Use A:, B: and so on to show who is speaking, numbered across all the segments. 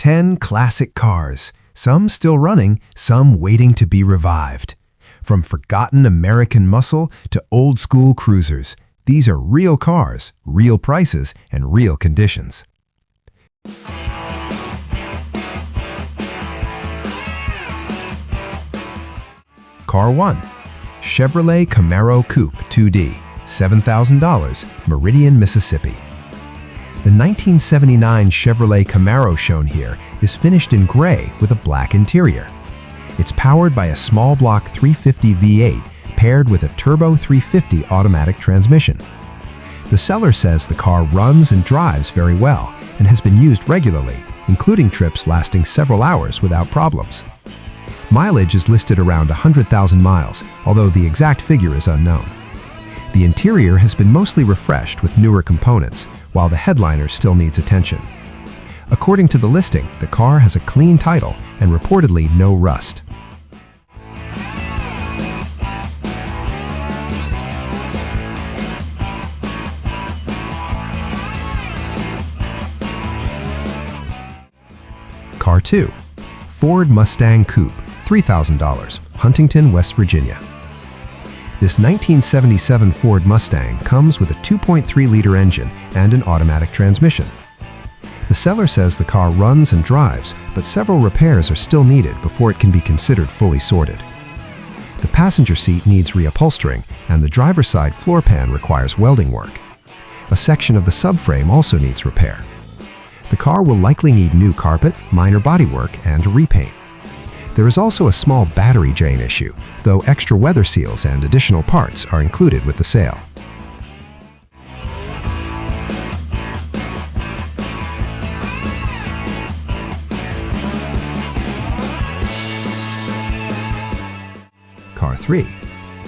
A: 10 classic cars, some still running, some waiting to be revived. From forgotten American muscle to old-school cruisers, these are real cars, real prices, and real conditions. Car 1. Chevrolet Camaro Coupe 2D, $7,000, Meridian, Mississippi. The 1979 Chevrolet Camaro shown here is finished in gray with a black interior. It's powered by a small block 350 V8 paired with a turbo 350 automatic transmission. The seller says the car runs and drives very well and has been used regularly, including trips lasting several hours without problems. Mileage is listed around 100,000 miles, although the exact figure is unknown. The interior has been mostly refreshed with newer components, while the headliner still needs attention. According to the listing, the car has a clean title and reportedly no rust. Car 2. Ford Mustang Coupe, $3,000, Huntington, West Virginia. This 1977 Ford Mustang comes with a 2.3-liter engine and an automatic transmission. The seller says the car runs and drives, but several repairs are still needed before it can be considered fully sorted. The passenger seat needs reupholstering, and the driver's side floor pan requires welding work. A section of the subframe also needs repair. The car will likely need new carpet, minor bodywork, and a repaint. There is also a small battery drain issue, though extra weather seals and additional parts are included with the sale. Car 3.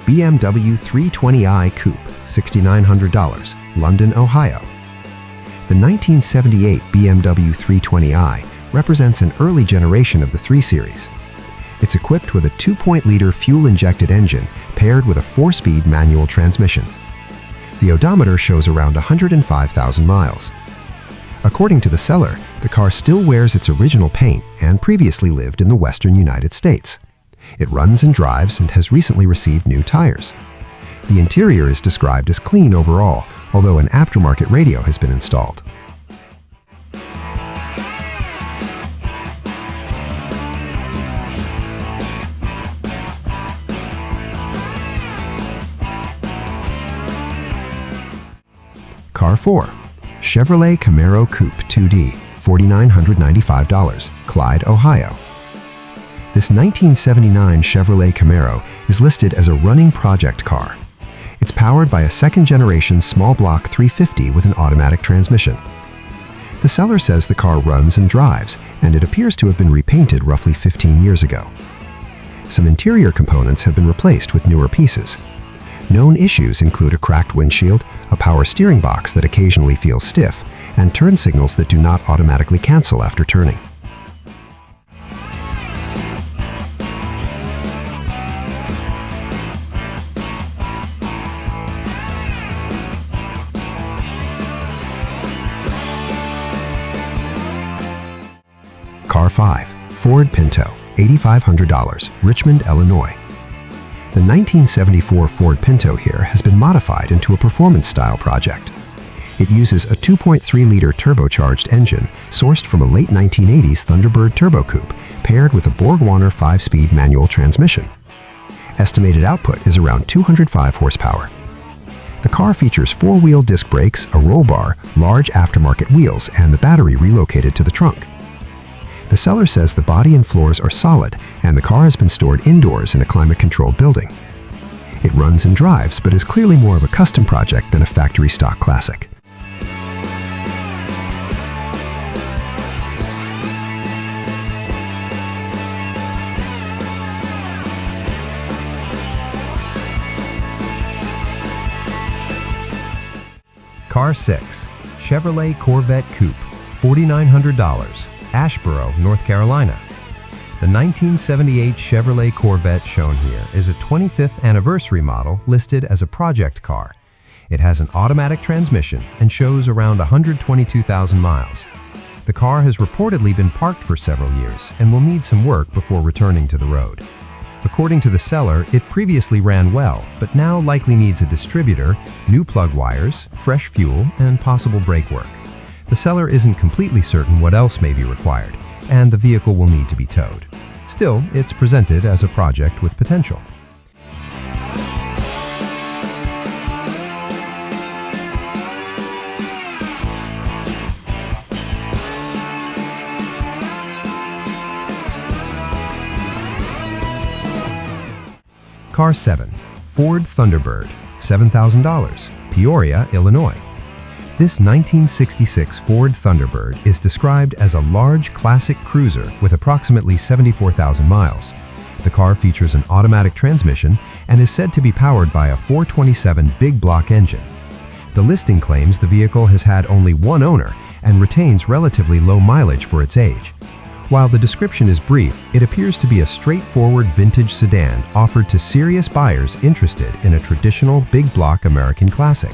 A: BMW 320i Coupe, $6,900, London, Ohio. The 1978 BMW 320i represents an early generation of the 3 Series. It's equipped with a 2.0-liter fuel-injected engine paired with a 4-speed manual transmission. The odometer shows around 105,000 miles. According to the seller, the car still wears its original paint and previously lived in the western United States. It runs and drives and has recently received new tires. The interior is described as clean overall, although an aftermarket radio has been installed. Car 4. Chevrolet Camaro Coupe 2D, $4,995, Clyde, Ohio. This 1979 Chevrolet Camaro is listed as a running project car. It's powered by a second-generation small block 350 with an automatic transmission. The seller says the car runs and drives, and it appears to have been repainted roughly 15 years ago. Some interior components have been replaced with newer pieces. Known issues include a cracked windshield, a power steering box that occasionally feels stiff, and turn signals that do not automatically cancel after turning. Car 5. Ford Pinto, $8,500, Richmond, Illinois. The 1974 Ford Pinto here has been modified into a performance-style project. It uses a 2.3-liter turbocharged engine sourced from a late 1980s Thunderbird turbo coupe paired with a Borg-Warner 5-speed manual transmission. Estimated output is around 205 horsepower. The car features 4-wheel disc brakes, a roll bar, large aftermarket wheels, and the battery relocated to the trunk. The seller says the body and floors are solid, and the car has been stored indoors in a climate-controlled building. It runs and drives, but is clearly more of a custom project than a factory-stock classic. Car 6. Chevrolet Corvette Coupe, $4,900, Asheboro, North Carolina. The 1978 Chevrolet Corvette shown here is a 25th anniversary model listed as a project car. It has an automatic transmission and shows around 122,000 miles. The car has reportedly been parked for several years and will need some work before returning to the road. According to the seller, it previously ran well, but now likely needs a distributor, new plug wires, fresh fuel, and possible brake work. The seller isn't completely certain what else may be required, and the vehicle will need to be towed. Still, it's presented as a project with potential. Car 7. Ford Thunderbird, $7,000, Peoria, Illinois. This 1966 Ford Thunderbird is described as a large classic cruiser with approximately 74,000 miles. The car features an automatic transmission and is said to be powered by a 427 big block engine. The listing claims the vehicle has had only one owner and retains relatively low mileage for its age. While the description is brief, it appears to be a straightforward vintage sedan offered to serious buyers interested in a traditional big block American classic.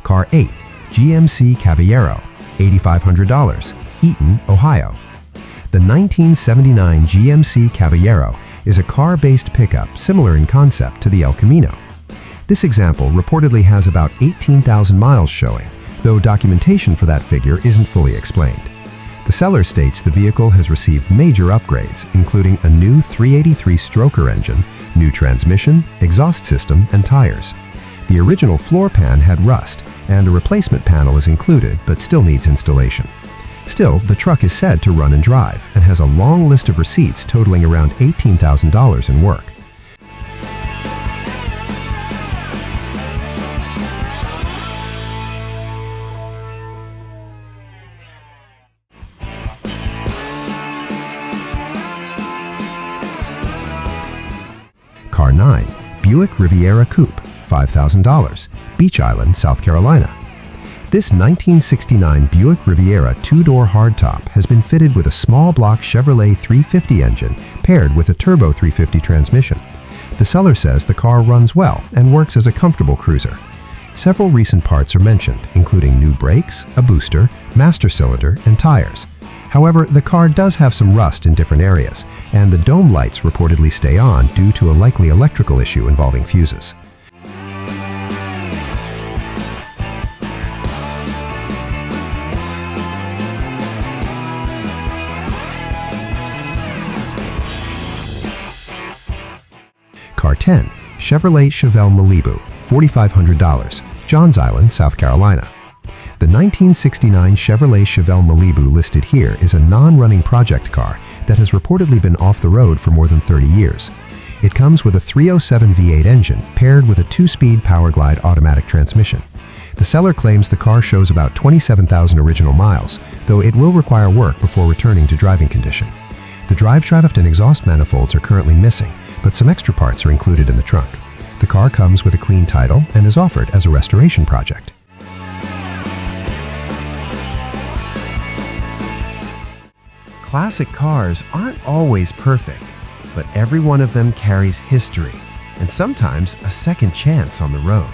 A: Car 8. GMC Caballero, $8,500, Eaton, Ohio. The 1979 GMC Caballero is a car-based pickup similar in concept to the El Camino. This example reportedly has about 18,000 miles showing, though documentation for that figure isn't fully explained. The seller states the vehicle has received major upgrades, including a new 383 stroker engine, new transmission, exhaust system, and tires. The original floor pan had rust, and a replacement panel is included but still needs installation. Still, the truck is said to run and drive and has a long list of receipts totaling around $18,000 in work. Car 9. Buick Riviera Coupe, $5,000, Beach Island, South Carolina. This 1969 Buick Riviera two-door hardtop has been fitted with a small block Chevrolet 350 engine paired with a turbo 350 transmission. The seller says the car runs well and works as a comfortable cruiser. Several recent parts are mentioned, including new brakes, a booster, master cylinder, and tires. However, the car does have some rust in different areas, and the dome lights reportedly stay on due to a likely electrical issue involving fuses. Car 10. Chevrolet Chevelle Malibu, $4,500, Johns Island, South Carolina. The 1969 Chevrolet Chevelle Malibu listed here is a non-running project car that has reportedly been off the road for more than 30 years. It comes with a 307 V8 engine paired with a 2-speed Powerglide automatic transmission. The seller claims the car shows about 27,000 original miles, though it will require work before returning to driving condition. The drive shaft and exhaust manifolds are currently missing, but some extra parts are included in the trunk. The car comes with a clean title and is offered as a restoration project. Classic cars aren't always perfect, but every one of them carries history and sometimes a second chance on the road.